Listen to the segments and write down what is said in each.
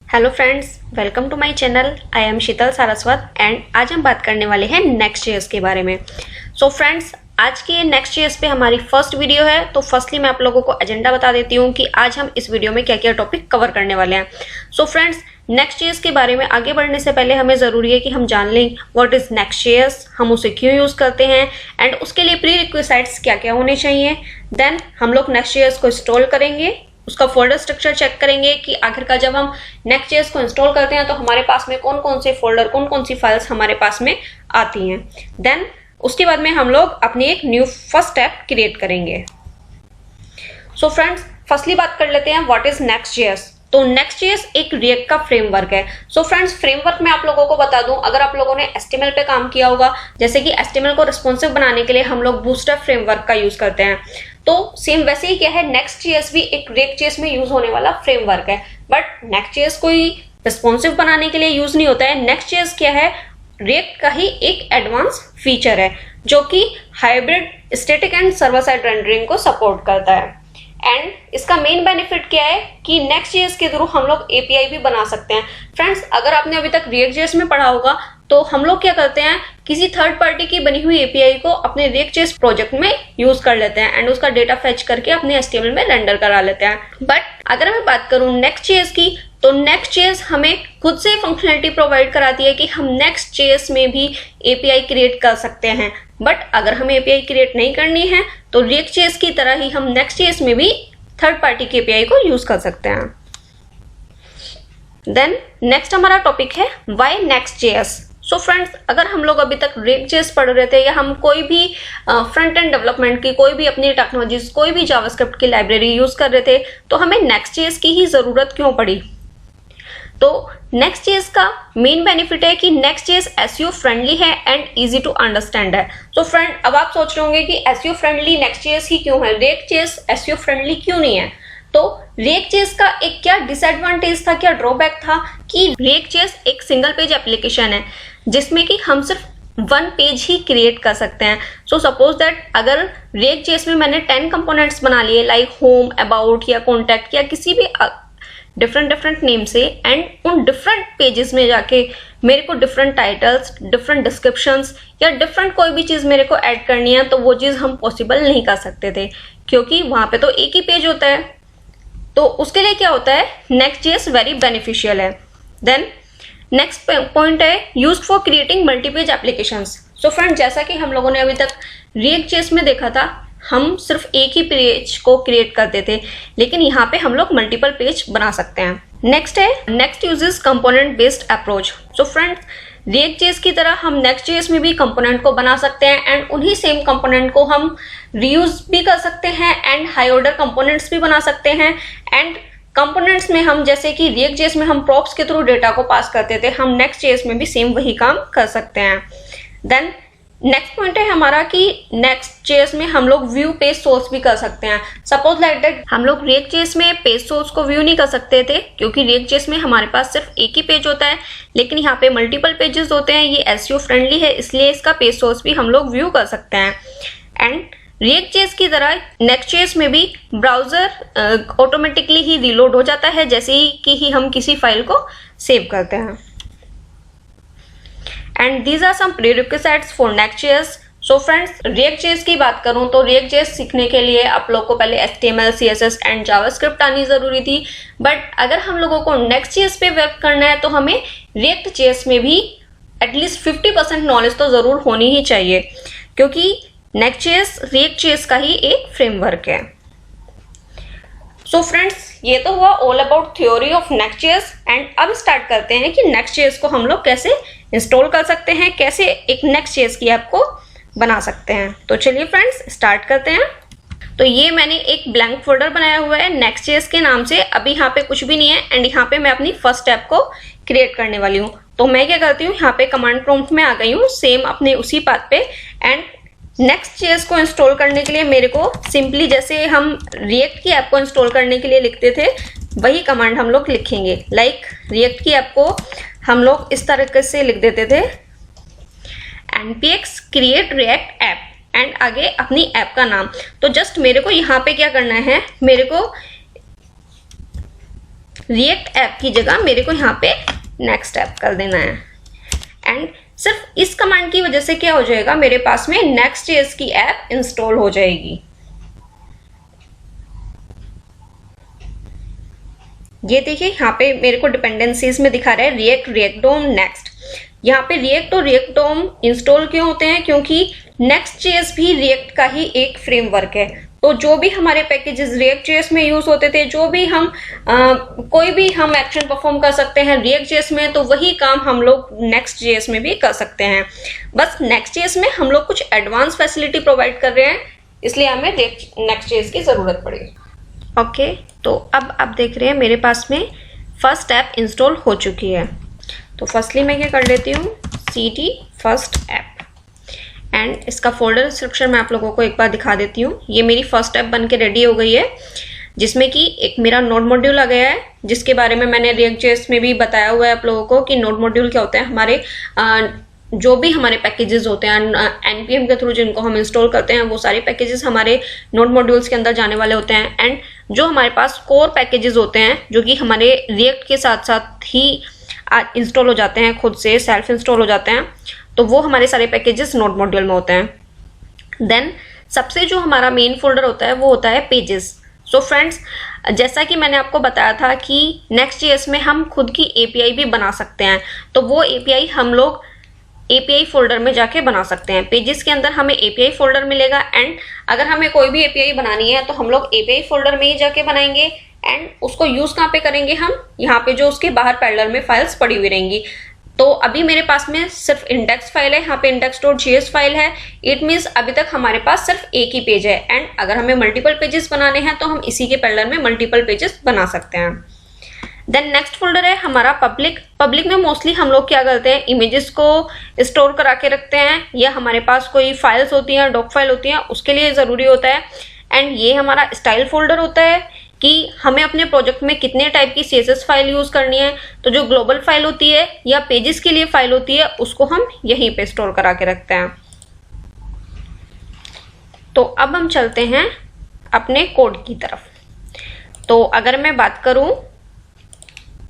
Hello friends, welcome to my channel. I am Sheetal Saraswat and आज हम बात करने वाले हैं नेक्स्ट.जेएस के बारे में। सो फ्रेंड्स, आज के नेक्स्ट.जेएस पे हमारी फर्स्ट वीडियो है। तो फर्स्टली मैं आप लोगों को एजेंडा बता देती हूँ कि आज हम इस वीडियो में क्या क्या टॉपिक कवर करने वाले हैं। सो फ्रेंड्स, नेक्स्ट.जेएस के बारे में आगे बढ़ने से पहले हमें जरूरी है कि हम जान लें व्हाट इज नेक्स्ट.जेएस, हम उसे क्यों यूज करते हैं एंड उसके लिए प्री रिक्विजिट्स क्या क्या होने चाहिए। देन हम लोग नेक्स्ट.जेएस को इंस्टॉल करेंगे, उसका फोल्डर स्ट्रक्चर चेक करेंगे कि आखिरकार जब हम नेक्स्ट.जेएस को इंस्टॉल करते हैं तो हमारे पास में कौन कौन से फोल्डर, कौन कौन सी फाइल्स हमारे पास में आती हैं। देन उसके बाद में हम लोग अपनी एक न्यू फर्स्ट ऐप क्रिएट करेंगे। सो फ्रेंड्स, फर्स्टली बात कर लेते हैं व्हाट इज नेक्स्ट.जेएस। तो नेक्स्ट.जेएस एक रिएक्ट का फ्रेमवर्क है। सो फ्रेंड्स, फ्रेमवर्क में आप लोगों को बता दूं, अगर आप लोगों ने HTML पे काम किया होगा, जैसे कि HTML को रिस्पॉन्सिव बनाने के लिए हम लोग बूटस्ट्रैप फ्रेमवर्क का यूज करते हैं, तो सेम वैसे ही क्या है, नेक्स्ट.जेएस भी एक रिएक्ट.जेएस में यूज होने वाला फ्रेमवर्क है। बट नेक्स्ट.जेएस कोई रिस्पॉन्सिव बनाने के लिए यूज नहीं होता है। नेक्स्ट.जेएस क्या है, रिएक्ट का ही एक एडवांस फीचर है जो कि hybrid static and server side rendering को सपोर्ट करता है। एंड इसका मेन बेनिफिट क्या है कि नेक्स्ट.जेएस के थ्रू हम लोग एपीआई भी बना सकते हैं। फ्रेंड्स, अगर आपने अभी तक रिएक्ट.जेएस में पढ़ा होगा तो हम लोग क्या करते हैं, किसी थर्ड पार्टी की बनी हुई एपीआई को अपने रिएक्ट.जेएस प्रोजेक्ट में यूज कर लेते हैं एंड उसका डेटा फेच करके अपने HTML में रेंडर करा लेते हैं। बट अगर मैं बात करूं नेक्स्ट.जेएस की, तो नेक्स्ट.जेएस हमें खुद से फंक्शनलिटी प्रोवाइड कराती है कि हम नेक्स्ट.जेएस में भी एपीआई क्रिएट कर सकते हैं। बट अगर हमें एपीआई क्रिएट नहीं करनी है तो रिएक्ट.जेएस की तरह ही हम नेक्स्ट.जेएस में भी थर्ड पार्टी की एपीआई को यूज कर सकते हैं। देन नेक्स्ट हमारा टॉपिक है व्हाई नेक्स्ट.जेएस। सो फ्रेंड्स, अगर हम लोग अभी तक रिएक्ट.जेएस पढ़ रहे थे या हम कोई भी फ्रंट एंड डेवलपमेंट की कोई भी अपनी टेक्नोलॉजीज, कोई भी जावास्क्रिप्ट की लाइब्रेरी यूज कर रहे थे, तो हमें नेक्स्ट.जेएस की ही जरूरत क्यों पड़ी। तो नेक्स्ट.जेएस का मेन बेनिफिट है कि नेक्स्ट.जेएस SEO फ्रेंडली है एंड इजी टू अंडरस्टैंड है। तो फ्रेंड, अब आप सोच रहे होंगे कि SEO फ्रेंडली नेक्स्ट.जेएस ही क्यों है, रिएक्ट.जेएस SEO फ्रेंडली क्यों नहीं है। तो रिएक्ट.जेएस का एक क्या डिसएडवांटेज था, क्या ड्रॉबैक था कि रिएक्ट.जेएस एक सिंगल पेज एप्लीकेशन है जिसमें कि हम सिर्फ वन पेज ही क्रिएट कर सकते हैं। सो सपोज दैट अगर रिएक्ट.जेएस में मैंने 10 कंपोनेंट्स बना लिए लाइक होम, अबाउट या कॉन्टैक्ट या किसी भी डिफरेंट नेम से, एंड उन डिफरेंट पेजेस में जाके मेरे को डिफरेंट टाइटल्स, डिफरेंट डिस्क्रिप्शंस या डिफरेंट कोई भी चीज मेरे को ऐड करनी है, तो वो चीज हम पॉसिबल नहीं कर सकते थे क्योंकि वहां पे तो एक ही पेज होता है। तो उसके लिए क्या होता है, नेक्स्ट.जेएस वेरी बेनिफिशियल है। देन नेक्स्ट पॉइंट है used for creating multipage applications. So friend, जैसा कि हम लोगों ने अभी तक रिएक्ट.जेएस में देखा था, हम सिर्फ एक ही पेज को क्रिएट करते थे, लेकिन यहाँ पे हम लोग मल्टीपल पेज बना सकते हैं। नेक्स्ट है next uses component based approach. So friends, React JS की तरह हम नेक्स्ट.जेएस में भी कंपोनेंट को बना सकते हैं एंड उन्हीं सेम कंपोनेंट को हम रीयूज भी कर सकते हैं एंड हाई ऑर्डर कंपोनेंट्स भी बना सकते हैं। एंड कंपोनेंट्स में हम, जैसे कि रिएक्ट.जेएस में हम प्रॉप्स के थ्रू डेटा को पास करते थे, हम नेक्स्ट.जेएस में भी सेम वही काम कर सकते हैं। देन नेक्स्ट पॉइंट है हमारा कि नेक्स्ट.जेएस में हम लोग व्यू पेज सोर्स भी कर सकते हैं। सपोज लाइक दैट हम लोग रिएक्ट.जेएस में पेज सोर्स को व्यू नहीं कर सकते थे क्योंकि रिएक्ट.जेएस में हमारे पास सिर्फ एक ही पेज होता है, लेकिन यहाँ पे मल्टीपल पेजेस होते हैं। ये SEO फ्रेंडली है, इसलिए इसका पेज सोर्स भी हम लोग व्यू कर सकते हैं। एंड रिएक्ट.जेएस की तरह नेक्स्ट.जेएस में भी ब्राउजर ऑटोमेटिकली ही रीलोड हो जाता है जैसे ही हम किसी फाइल को सेव करते हैं। And these are some prerequisites for Next JS. So friends, React JS की बात करूं तो रिएक्ट.जेएस सीखने के लिए आप लोग को पहले HTML, CSS एंड जावास्क्रिप्ट आनी जरूरी थी। बट अगर हम लोगों को नेक्स्ट.जेएस पे वर्क करना है तो हमें रिएक्ट.जेएस में भी एटलीस्ट 50% नॉलेज तो जरूर होनी ही चाहिए क्योंकि नेक्स्ट.जेएस रिएक्ट.जेएस का ही एक फ्रेमवर्क है। सो फ्रेंड्स, ये तो हुआ all about theory of Next JS and अब स्टार्ट करते हैं कि नेक्स्ट.जेएस को हम लोग कैसे इंस्टॉल कर सकते हैं, कैसे एक नेक्स्ट.जेएस की ऐप को बना सकते हैं। तो चलिए फ्रेंड्स, स्टार्ट करते हैं। तो ये मैंने एक ब्लैंक फोल्डर बनाया हुआ है नेक्स्ट.जेएस के नाम से। अभी यहाँ पे कुछ भी नहीं है एंड यहाँ पे मैं अपनी फर्स्ट ऐप को क्रिएट करने वाली हूँ। तो मैं क्या करती हूँ, यहाँ पे कमांड प्रॉम्प्ट में आ गई हूँ सेम अपने उसी पाथ पे। एंड नेक्स्ट.जेएस को इंस्टॉल करने के लिए मेरे को सिंपली जैसे हम रिएक्ट की ऐप को इंस्टॉल करने के लिए लिखते थे वही कमांड हम लोग लिखेंगे। लाइक रिएक्ट की ऐप को हम लोग इस तरीके से लिख देते थे, npx create react app and आगे अपनी ऐप का नाम। तो जस्ट मेरे को यहाँ पे क्या करना है, मेरे को रिएक्ट ऐप की जगह मेरे को यहाँ पे नेक्स्ट ऐप कर देना है। एंड सिर्फ इस कमांड की वजह से क्या हो जाएगा, मेरे पास में Next.js की ऐप इंस्टॉल हो जाएगी। ये देखिए यहाँ पे मेरे को डिपेंडेंसीज में दिखा रहा है रिएक्ट, रिएक्ट डोम, नेक्स्ट। यहाँ पे रिएक्ट और रिएक्ट डोम इंस्टॉल क्यों होते हैं, क्योंकि Next.js भी रिएक्ट का ही एक फ्रेमवर्क है। तो जो भी हमारे पैकेजेस React.js में यूज होते थे, जो भी हम कोई भी हम एक्शन परफॉर्म कर सकते हैं React.js में, तो वही काम हम लोग Next.js में भी कर सकते हैं। बस Next.js में हम लोग कुछ एडवांस फैसिलिटी प्रोवाइड कर रहे हैं, इसलिए हमें Next.js की जरूरत पड़ी। ओके, तो अब आप देख रहे हैं मेरे पास में फर्स्ट ऐप इंस्टॉल हो चुकी है। तो फर्स्टली मैं क्या कर लेती हूँ, cd फर्स्ट ऐप, एंड इसका फोल्डर डिस्क्रिप्शन मैं आप लोगों को एक बार दिखा देती हूँ। ये मेरी फर्स्ट ऐप बन के रेडी हो गई है, जिसमें कि एक मेरा नोड मॉड्यूल आ गया है, जिसके बारे में मैंने React.js में भी बताया हुआ है आप लोगों को कि नोड मॉड्यूल क्या होता है। हमारे जो भी हमारे पैकेजेस होते हैं npm के थ्रू जिनको हम इंस्टॉल करते हैं, वो सारे पैकेजेस हमारे नोड मॉड्यूल्स के अंदर जाने वाले होते हैं। एंड जो हमारे पास कोर पैकेजेस होते हैं, जो कि हमारे रिएक्ट के साथ साथ ही इंस्टॉल हो जाते हैं, खुद से सेल्फ इंस्टॉल हो जाते हैं, तो वो हमारे सारे पैकेजेस नोड मॉड्यूल में होते हैं। देन सबसे जो हमारा मेन फोल्डर होता है वो होता है पेजेस। सो फ्रेंड्स, जैसा कि मैंने आपको बताया था कि Next.js में हम खुद की API भी बना सकते हैं, तो वो API हम लोग API फोल्डर में जाके बना सकते हैं। पेजेस के अंदर हमें API फोल्डर मिलेगा, एंड अगर हमें कोई भी API बनानी है तो हम लोग API फोल्डर में ही जाके बनाएंगे। एंड उसको यूज कहाँ पे करेंगे, हम यहाँ पे जो उसके बाहर पैरेलल में फाइल्स पड़ी हुई रहेंगी। तो अभी मेरे पास में सिर्फ इंडेक्स फाइल है, यहाँ पे index.js फाइल है। इट मीन्स अभी तक हमारे पास सिर्फ एक ही पेज है, एंड अगर हमें मल्टीपल पेजेस बनाने हैं तो हम इसी के पैरेलल में मल्टीपल पेजेस बना सकते हैं। देन नेक्स्ट फोल्डर है हमारा पब्लिक। पब्लिक में मोस्टली हम लोग क्या करते हैं, इमेजेस को स्टोर करा के रखते हैं, या हमारे पास कोई फाइल्स होती हैं, डॉक फाइल होती हैं, उसके लिए जरूरी होता है। एंड ये हमारा स्टाइल फोल्डर होता है कि हमें अपने प्रोजेक्ट में कितने टाइप की CSS फाइल यूज करनी है। तो जो ग्लोबल फाइल होती है या पेजेस के लिए फाइल होती है, उसको हम यहीं पे स्टोर करा के रखते हैं। तो अब हम चलते हैं अपने कोड की तरफ। तो अगर मैं बात करूं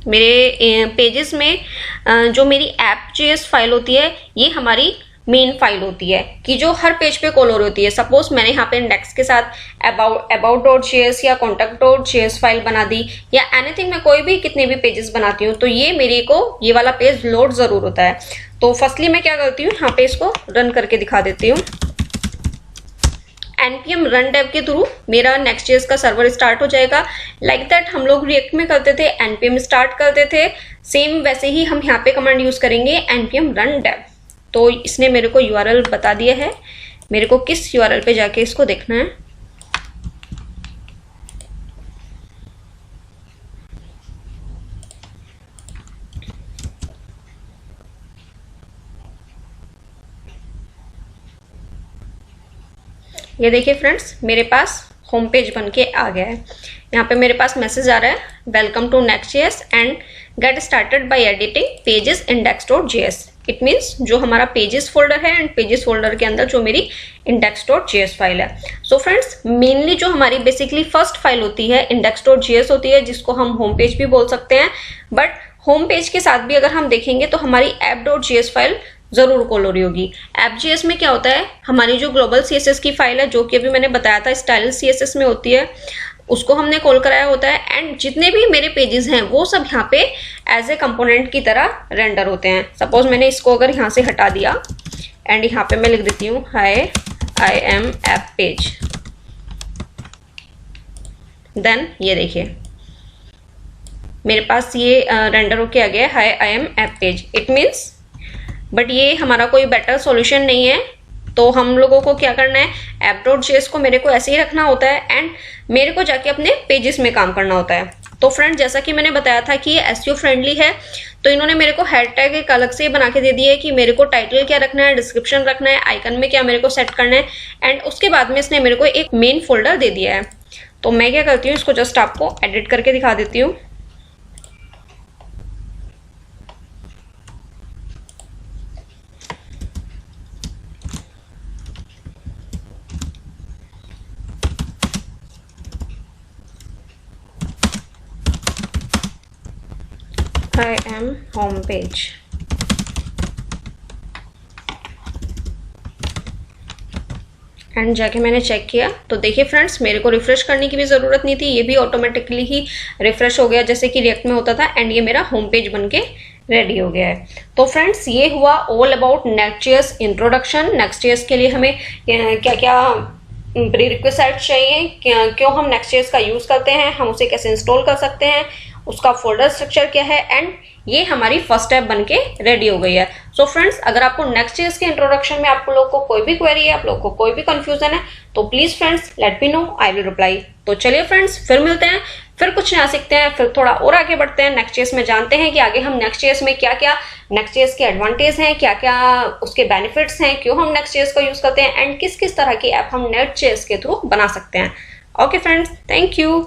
मेरे पेजेस में जो मेरी app.js फाइल होती है, ये हमारी मेन फाइल होती है कि जो हर पेज पे कॉल हो रही होती है। सपोज मैंने यहाँ पे इंडेक्स के साथ about.js या contact.js फाइल बना दी, या एनीथिंग, मैं कोई भी कितने भी पेजेस बनाती हूँ, तो ये मेरे को ये वाला पेज लोड जरूर होता है। तो फर्स्टली मैं क्या करती हूँ, यहाँ पे इसको रन करके दिखा देती हूँ। npm run dev के थ्रू मेरा Next.js का सर्वर स्टार्ट हो जाएगा। लाइक दैट हम लोग रिएक्ट में करते थे, npm स्टार्ट करते थे, सेम वैसे ही हम यहाँ पे कमांड यूज करेंगे npm run dev। तो इसने मेरे को URL बता दिया है, मेरे को किस URL पे जाके इसको देखना है। ये देखिए फ्रेंड्स, मेरे पास होम पेज बन के आ गया है। यहाँ पे मेरे पास मैसेज आ रहा है, welcome to Next.js and get started by editing pages index.js। It means जो हमारा पेजेस फोल्डर है, एंड पेजेस फोल्डर के अंदर जो मेरी index.js फाइल है। सो फ्रेंड्स, मेनली जो हमारी बेसिकली फर्स्ट फाइल होती है index.js होती है, जिसको हम होम पेज भी बोल सकते हैं। बट होम पेज के साथ भी अगर हम देखेंगे तो हमारी app.js फाइल जरूर कॉल हो रही होगी। app.js में क्या होता है, हमारी जो ग्लोबल CSS की फाइल है, जो कि अभी मैंने बताया था स्टाइल CSS में होती है, उसको हमने कॉल कराया होता है। एंड जितने भी मेरे पेजेस हैं वो सब यहाँ पे एज ए कंपोनेंट की तरह रेंडर होते हैं। सपोज मैंने इसको अगर यहाँ से हटा दिया, एंड यहाँ पे मैं लिख देती हूँ hi I am app page. Then ये देखिए मेरे पास ये रेंडर होके आ गया hi I am app page. It means, but ये हमारा कोई बेटर सॉल्यूशन नहीं है। तो हम लोगों को क्या करना है, app.js को मेरे को ऐसे ही रखना होता है, एंड मेरे को जाके अपने पेजेस में काम करना होता है। तो फ्रेंड, जैसा कि मैंने बताया था कि ये SEO फ्रेंडली है, तो इन्होंने मेरे को हैश टैग एक अलग से बना के दे दिया है कि मेरे को टाइटल क्या रखना है, डिस्क्रिप्शन रखना है, आइकन में क्या मेरे को सेट करना है, एंड उसके बाद में इसने मेरे को एक मेन फोल्डर दे दिया है। तो मैं क्या करती हूँ, इसको जस्ट आपको एडिट करके दिखा देती हूँ। m home page. एंड जाके मैंने चेक किया तो देखिए फ्रेंड्स, मेरे को रिफ्रेश करने की भी ज़रूरत नहीं थी, ये भी ऑटोमेटिकली ही रिफ्रेश हो गया जैसे कि रिएक्ट में होता था, एंड ये मेरा होम पेज बन के रेडी हो गया है। तो फ्रेंड्स, ये हुआ ऑल अबाउट नेक्स्ट.जेएस इंट्रोडक्शन। नेक्स्ट.जेएस के लिए हमें क्या क्या प्री रिक्विजिट्स चाहिए, क्यों हम नेक्स्ट.जेएस का यूज़ करते हैं, हम उसे कैसे इंस्टॉल कर सकते हैं, उसका फोल्डर स्ट्रक्चर क्या है, एंड ये हमारी फर्स्ट स्टेप बन के रेडी हो गई है। सो फ्रेंड्स, अगर आपको नेक्स्ट.जेएस के इंट्रोडक्शन में आप लोग को कोई भी क्वेरी है, आप लोग को कोई भी कंफ्यूजन है, तो please friends let me know, I will reply. तो चलिए फ्रेंड्स, फिर मिलते हैं, फिर कुछ नया सीखते हैं, फिर थोड़ा और आगे बढ़ते हैं नेक्स्ट.जेएस में, जानते हैं कि आगे हम नेक्स्ट.जेएस में क्या क्या नेक्स्ट.जेएस के एडवांटेज हैं, क्या क्या उसके बेनिफिट्स हैं, क्यों हम नेक्स्ट.जेएस का यूज करते हैं, एंड किस किस तरह की ऐप हम नेक्स्ट.जेएस के थ्रू बना सकते हैं। Okay friends, thank you.